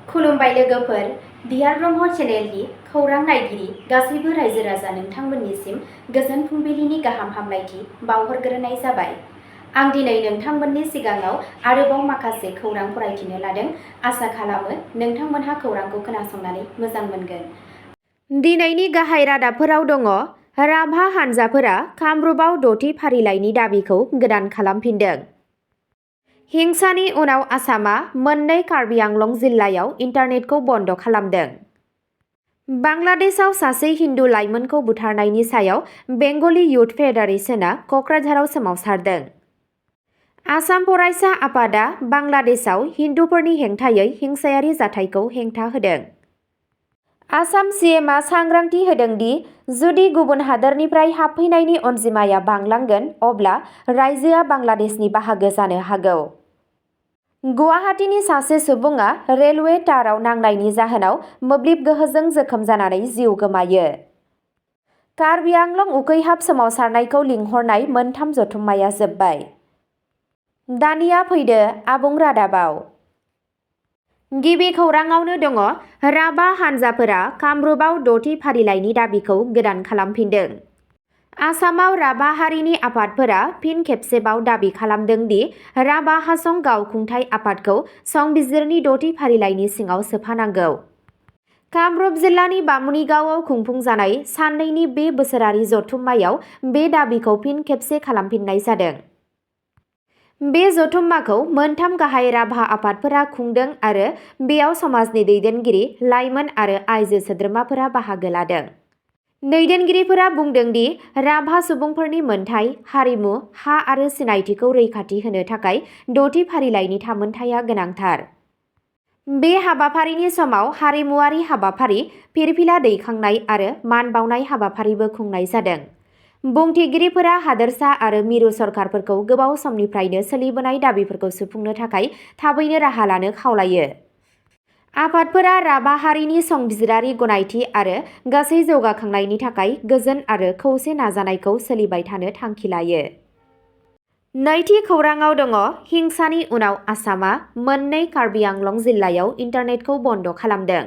खुलुमबाय लोगोफोर, बिहार ब्रह्म चेनेलनि खौरां नायगिरि गासैबो रायजो राजा नोंथांमोननिसिम गोजोन फुंबिलिनि गाहाम हामलायथि बावहरग्रोनाय जाबाय। आं दिनै नोंथांमोननि सिगाङाव आरोबाव माखासे खौरां फरायथिनो लादों। आसा खालामो नोंथांमोनहा खौरांखौ खोनासंनानै मोजां मोनगोन। दिनैनि गाहाय रादाबफोराव दङ। राभा हानजाफोरा कामरुपआव 6थि फारिलाइनि दाबिखौ गोदान खालामफिनदों। हिंसानि उनाव आसामआ मोननै कार्बि आंलं जिल्लायाव इन्टारनेटखौ बन्द खालामदों। बांलादेशआव सासे हिन्दु लाइमोनखौ बुथारनायनि सायाव बेंगली युथ फेडारेशनआ कक्राझाराव सोमावसारदों। आसाम फरायसा आफादआ बांलादेशआव हिन्दुफोरनि हेंथायै हिंसायारि जाथायखौ हेंथा होदों। आसाम सीएमआ सांग्रांथि होदों दि जुदि गुबुन हादोरनिफ्राय हाबफैनायनि अनजिमाया बांलांगोन अब्ला रायजोआ बांलादेशनि बाहागो जानो हागौ। गुवाहाटीनि सासे सुबुङा रेलवे तारआव नांनायनि जाहोनाव मोब्लिब गोहोजों जोखोम जानानै जिउ गोमायो। कार्बि आंलं उखैहाब सोमावसारनायखौ लिंहरनाय मोनथाम जथुम्माया जोबबाय। दानिया फैदो आबुं रादाबाव। गिबि खौराङावनो दङ। राभा हानजाफोरा कामरुपआव 6थि फारिलाइनि दाबिखौ गोदान खालामफिनदों। आसामाव राभा हारिनि आफादफोरा फिन खेबसेबाव दाबि खालामदों दि राभा हासं गावखुंथाय आफादखौ संबिजिरनि 6थि फारिलाइनि सिङाव सोफानांगौ। कामरुप जिल्लानि बामुनिगावआव खुंफुंजानाय साननैनि बे बोसोरारि जथुम्मायाव बे दाबिखौ फिन खेबसे खालामफिननाय जादों। बे जथुम्माखौ मोनथाम गाहाय राभा आफादफोरा खुंदों आरो बेयाव समाजनि दैदेनगिरि, लाइमोन आरो आइजो सोद्रोमाफोरा बाहागो लादों। दैदेनगिरिफोरा बुंदों दि राभा सुबुंफोरनि मोनथाय, हारिमु, हा आरो सिनायथिखौ रैखाथि होनो थाखाय 6थि फारिलाइनि थामोनथाया गोनांथार। बे हाबाफारिनि समाव हारिमुआरि हाबाफारि, फिरफिला दैखांनाय आरो मान बावनाय हाबाफारिबो खुंनाय जादों। बुंथिगिरिफोरा हादोरसा आरो मिरु सरकारफोरखौ गोबाव समनिफ्रायनो सोलिबोनाय दाबिफोरखौ सुफुंनो थाखाय थाबैनो राहा लानो खावलायो। आफादफोरा राभा हारिनि संबिजिरारि गनायथि आरो गासै जौगाखांनायनि थाखाय गोजोन आरो खौसे नाजानायखौ सोलिबाय थानो थांखि लायो। नैथि खौराङाव दङ। हिंसानि उनाव आसामआ मोननै कार्बि आंलं जिल्लायाव इन्टारनेटखौ बन्द खालामदों।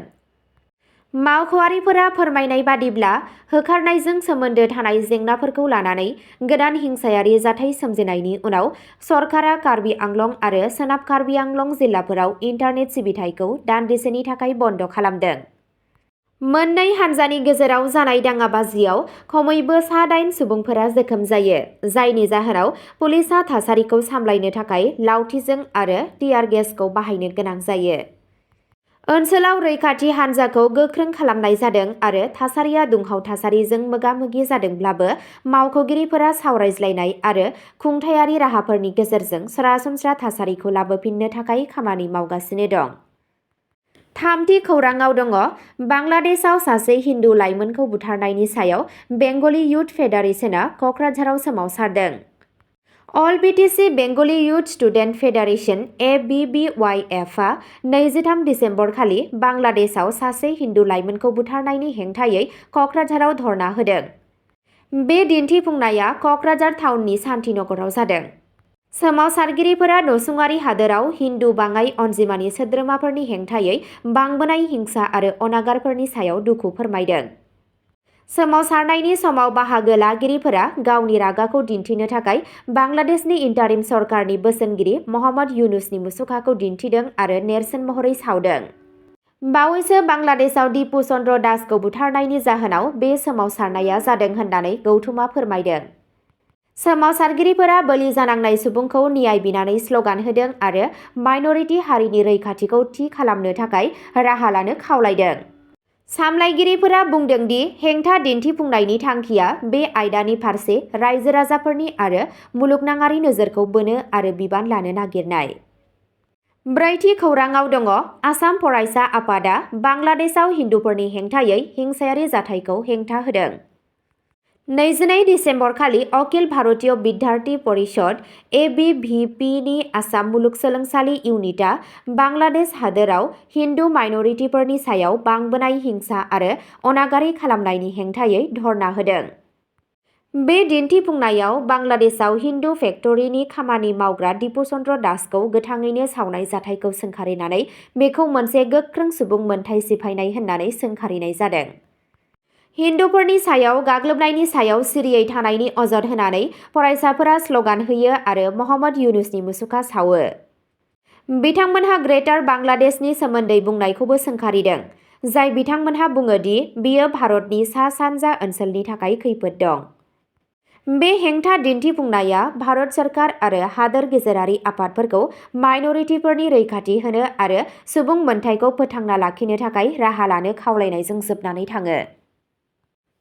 मावख'आरिफोरा फोरमायनाय बादिब्ला होखारनायजों सोमोन्दो थानाय जेंनाफोरखौ लानानै गोदान हिंसायारि जाथाय सोमजिनायनि उनाव सरकारा कार्बि आंलं आरो सोनाब कार्बि आंलं जिल्लाफोराव इन्टारनेट सिबिथायखौ दान्दिसेनि थाखाय बन्द खालामदों। मोननै हानजानि गेजेराव जानाय दाङाबाजियाव खमैबो सा-8 सुबुंफोरा जोखोम जायो, जायनि जाहोनाव पुलिसआ थासारिखौ सामलायनो थाखाय लावथिजों आरो टियार गेसखौ बाहायनो गोनां जायो। ओनसोलाव रैखाथि हानजाखौ गोख्रों खालामनाय जादों आरो थासारिया दुंहाव थासारिजों मोगा-मोगि जादोंब्लाबो मावख'गिरिफोरा सावरायज्लायनाय आरो खुंथायारि राहाफोरनि गेजेरजों सरासनस्रा थासारिखौ लाबोफिननो थाखाय खामानि मावगासिनो दं। थामथि खौराङाव दङ। बांलादेशआव सासे हिन्दु लाइमोनखौ बुथारनायनि सायाव बेंगली युथ फेडारेशनआ कक्राझाराव सोमावसारदों। अल BTC Bengali youth student Federation ABBYF आ 23 दिसेम्बर खालि बांलादेशआव सासे हिन्दु लाइमोनखौ बुथारनायनि हेंथायै कक्राझाराव धर्ना होदों। बे दिन्थिफुंनाया कक्राझार टाउननि शान्तिनगराव जादों। सोमावसारगिरिफोरा नसुंआरि हादोराव हिन्दु बाङाइ अनजिमानि सोद्रोमाफोरनि हेंथायै बांबोनाय हिंसा आरो अनागारफोरनि सायाव दुखु फोरमायदों। सोमावसारनायनि समाव बाहागो लागिरिफोरा गावनि रागाखौ दिन्थिनो थाखाय बांलादेशनि इन्टारिम सरकारनि बोसोनगिरि मोहम्मद युनुसनि मुसुखाखौ दिन्थिदों आरो नेरसोन महरै सावदों। बावैसो बांलादेशआव दिपु चन्द्र दासखौ बुथारनायनि जाहोनाव बे सोमावसारनाया जादों होननानै गौथुमा फोरमायदों। सोमावसारगिरिफोरा बोलि जानांनाय सुबुंखौ न्याय बिनानै स्ल'गान होदों आरो माइन'रिटि हारिनि रैखाथिखौ थि खालामनो थाखाय राहा लानो खावलायदों। सामलायगिरिफोरा बुंदों दि हेंथा दिन्थिफुंनायनि थांखिया बे आयदानि फारसे रायजो-राजाफोरनि आरो मुलुगनाङारि नोजोरखौ बोनो आरो बिबान लानो नागिरनाय। ब्रैथि खौराङाव दङ। आसाम फरायसा आफादआ बांलादेशआव हिन्दुफोरनि हेंथायै हिंसायारि जाथायखौ हेंथा होदों। 22 दिसेम्बर खालि अखिल भारतीय बिद्यार्थी परिषद ABVP नि आसाम मुलुगसोलोंसालि इउनिटआ बांलादेश हादोराव हिन्दु माइन'रिटिफोरनि सायाव बांबोनाय हिंसा आरो अनागारि खालामनायनि हेंथायै धर्ना होदों। बे दिन्थिफुंनायाव बांलादेशआव हिन्दु फेक्टरिनि खामानि मावग्रा दिपु चन्द्र दासखौ गोथाङैनो सावनाय जाथायखौ सोंखारिनानै बेखौ मोनसे गोख्रों सुबुं मोनथाय सिफायनाय होननानै सोंखारिनाय जादों। हिन्दुफोरनि सायाव गाग्लोबनायनि सायाव सिरियै थानायनि अजद होनानै फरायसाफोरा स्लगान होयो आरो महम्मद युनुसनि मुसुखा सावो। बिथांमोनहा ग्रेटार बांलादेशनि सोमोन्दै बुंनायखौबो सोंखारिदों, जाय बिथांमोनहा बुङो दि बेयो भारतनि सा-सानजा ओनसोलनि थाखाय खैफोद दं। बे हेंथा दिन्थिफुंनाया भारत सरकार आरो हादोर गेजेरारि आफादफोरखौ माइनरिटिफोरनि रैखाथि होनो आरो सुबुं मोनथायखौ फोथांना लाखिनो थाखाय राहा लानो खावलायनायजों जोबनानै थाङो।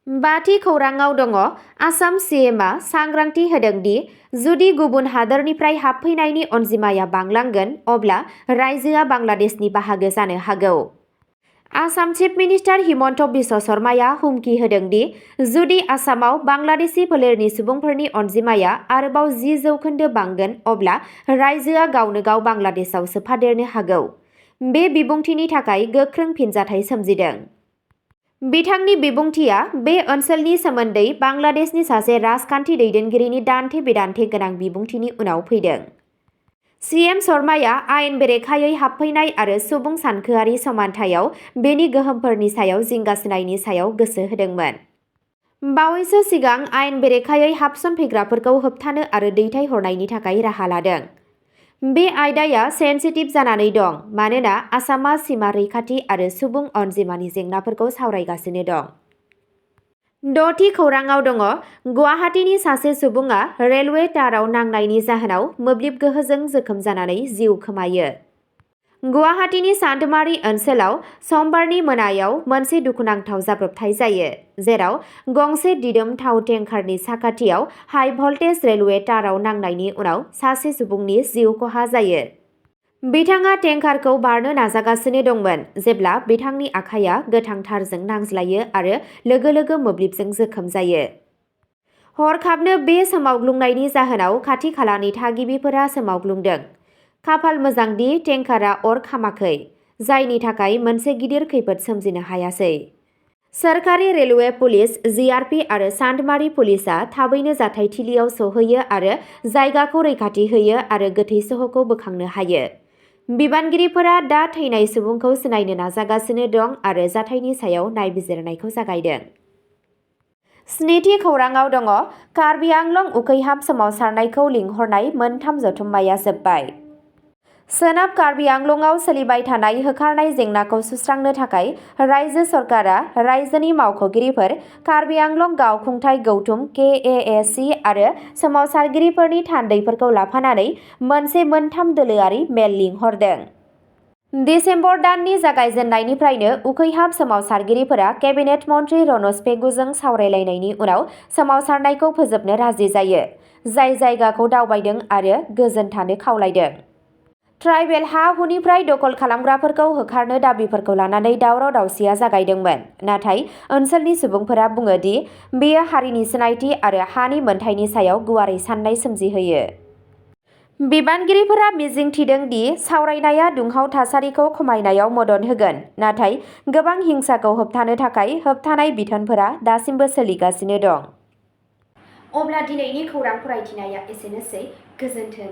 बाथि खौराङाव दङ, आसाम सिएमआ सांग्रांथि होदों दि जुदि गुबुन हादोरनिफ्राय हाबफैनायनि अनजिमाया बांलांगोन अब्ला रायजोआ बांलादेशनि बाहागो जानो हागौ। आसाम चिफ मिनिस्टार हिमन्त बिश्व शर्माया हुमखि होदों दि जुदि आसामाव बांलादेशी फोलेरनि सुबुंफोरनि अनजिमाया आरोबाव 10% बांगोन अब्ला रायजोआ गावनो गाव बांलादेशआव सोफादेरनो हागौ। बे बिबुंथिनि थाखाय गोख्रों फिनजाथाय सोमजिदों। बिथांनि बिबुंथिया बे ओनसोलनि सोमोन्दै बांलादेशनि सासे राजखान्थि दैदेनगिरिनि दान्थे-बिदान्थे गोनां बिबुंथिनि उनाव फैदों। सीएम शर्माया आयेन बेरेखायै हाबफैनाय आरो सुबुं सानखोआरि समानथायाव बेनि गोहोमफोरनि सायाव जिंगासिनायनि सायाव गोसो होदोंमोन। बावैसो सिगां आयेन बेरेखायै हाबसनफैग्राफोरखौ होबथानो आरो दैथायहरनायनि थाखाय राहा लादों। बे आयदाया सेन्सिटिभ जानानै दं मानोना आसामआ सिमा रैखाथि आरो सुबुं अनजिमानि जेंनाफोरखौ सावरायगासिनो दं। द'थि खौराङाव दङ, गुवाहाटीनि सासे सुबुङा रेलवे तारआव नांनायनि जाहोनाव मोब्लिब गोहोजों जोखोम जानानै जिउ खोमायो। गुवाहाटीनि चान्दमारी ओनसोलाव समबारनि मोनायाव मोनसे दुखुनांथाव जाब्रबथाय जायो, जेराव गंसे दिदोम थाव टेंकारनि साखाथियाव हाइ भल्टेज रेलवे तारआव नांनायनि उनाव सासे सुबुंनि जिउ खहा जायो। बिथाङा टेंकारखौ बारनो नाजागासिनो दंमोन जेब्ला बिथांनि आखाइया गोथां थारजों नांज्लायो आरो लोगो-लोगो मोब्लिबजों जोखोम जायो। हरखाबनो बे सोमावग्लुंनायनि जाहोनाव खाथि-खालानि थागिबिफोरा सोमावग्लुंदों। खाफाल मोजां दि टेंकारा अर खामाखै, जायनि थाखाय मोनसे गिदिर खैफोद सोमजिनो हायासै। सोरखारि रेलवे पुलिस, जिआरपि आरो चान्दमारी पुलिसआ थाबैनो जाथायथिलियाव सौहैयो आरो जायगाखौ रैखाथि होयो आरो गोथै सह'खौ बोखांनो हायो। बिबानगिरिफोरा दा थैनाय सुबुंखौ सिनायनो नाजागासिनो दं आरो जाथायनि सायाव नायबिजिरनायखौ जागायदों। स्निथि खौराङाव दङ, कार्बि आंलं उखैहाब सोमावसारनायखौ लिंहरनाय मोनथाम जथुम्माया जोबबाय। सोनाब कार्बि आंलंआव सोलिबाय थानाय होखारनाय जेंनाखौ सुस्रांनो थाखाय रायजो सरकारा रायजोनि मावख'गिरिफोर, कार्बि आंलं गावखुंथाय गौथुम (KAAC) आरो सोमावसारगिरिफोरनि थान्दैफोरखौ लाफानानै मोनसे मोनथाम दोलोआरि मेल लिंहरदों। दिसेम्बर दाननि जागायजेन्नायनिफ्रायनो उखैहाब सोमावसारगिरिफोरा केबिनेट मन्थ्रि रनज पेगुजों सावरायलायनायनि उनाव सोमावसारनायखौ फोजोबनो राजि जायो, जाय जायगाखौ दावबायदों आरो गोजोन थानो खावलायदों। ट्राइबेल हा-हुनिफ्राय दखल खालामग्राफोरखौ होखारनो दाबिफोरखौ लानानै दावराव-दावसिया जागायदोंमोन, नाथाय ओनसोलनि सुबुंफोरा बुङो दि बेयो हारिनि सिनायथि आरो हानि मोनथायनि सायाव गुवारै सान्नाय सोमजिहोयो। बिबानगिरिफोरा मिजिंथिदों दि सावरायनाया दुंहाव थासारिखौ खमायनायाव मदद होगोन, नाथाय गोबां हिंसाखौ होबथानो थाखाय होबथानाय बिथोनफोरा दासिमबो सोलिगासिनो दं। अब्ला दिनैनि खौरां फरायथिनाया एसेनोसै। गोजोन्थों।